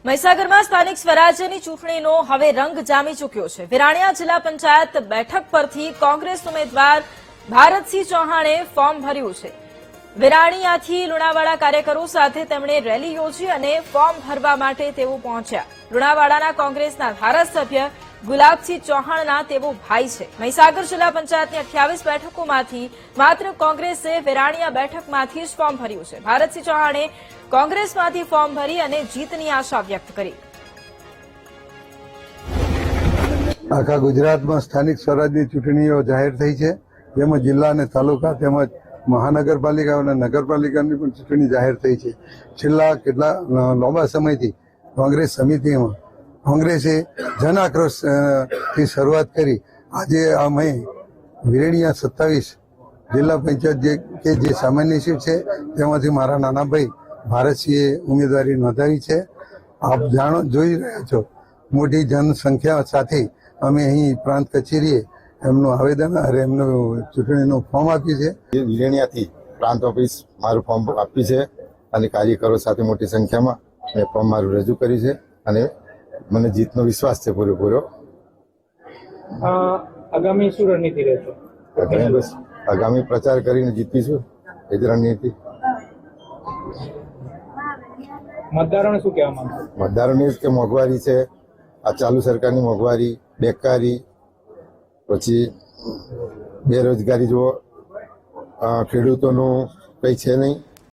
મહીસાગરમાં સ્થાનિક સ્વરાજ્યની ચૂંટણીનો હવે રંગ જામી ચૂક્યો છે। વિરાણીયા જિલ્લા પંચાયત બેઠક પરથી કોંગ્રેસ ઉમેદવાર ભારતસિંહ ચૌહાણે ફોર્મ ભર્યું છે। વિરાણીયાથી લુણાવાડા કાર્યકરો સાથે તેમણે રેલી યોજી અને ફોર્મ ભરવા માટે તેઓ પહોંચ્યા। લુણાવાડાના કોંગ્રેસના ધારાસભ્ય ગુલાબસિંહ ચૌહાણના તેઓ ભાઈ છે। મહીસાગર જિલ્લા પંચાયતની 28 બેઠકોમાંથી માત્ર કોંગ્રેસે વિરાણીયા બેઠકમાંથી જ ફોર્મ ભર્યું છે। ભારતસિંહ ચૌહાણે કોંગ્રેસમાંથી ફોર્મ ભરી અને જીતની આશા વ્યક્ત કરી। આખા ગુજરાતમાં સ્થાનિક સ્વરાજની ચૂંટણીઓ જાહેર થઈ છે, જેમાં જિલ્લા અને તાલુકા તેમજ મહાનગરપાલિકા અને નગરપાલિકાની પણ ચૂંટણી જાહેર થઈ છે। છેલ્લા કેટલા લાંબા સમયથી કોંગ્રેસ સમિતિમાં કોંગ્રેસે જન આક્રોશથી શરૂઆત કરી। આજે અમે વિરેણીયા 27 જિલ્લા પંચાયત જે સામાન્ય સીટ છે તેમાંથી મારા નાના ભાઈ ભારતસિંહે ઉમેદવારી નોંધાવી છે। આપ જોઈ રહ્યા છો, મોટી જનસંખ્યા સાથે અમે અહીં પ્રાંત કચેરીએ એમનું આવેદન અને એમનું ચૂંટણીનું ફોર્મ આપ્યું છે। વિરેણીયાથી પ્રાંત ઓફિસ મારું ફોર્મ આપ્યું છે અને કાર્યકરો સાથે મોટી સંખ્યામાં મેં ફોર્મ મારું રજૂ કર્યું છે અને મને જીતનો વિશ્વાસ છે પૂરેપૂરો। આગામી શું રણનીતિ રહેશે? બસ આગામી પ્રચાર કરીને જીતીશું, એ જ રણનીતિ। મતદારોને શું કહેવા માંગશો? મતદારોની કે મોંઘવારી છે, આ ચાલુ સરકારની મોંઘવારી, બેકારી, પછી બેરોજગારી જુઓ, ખેડૂતોનું કંઈ છે નહીં,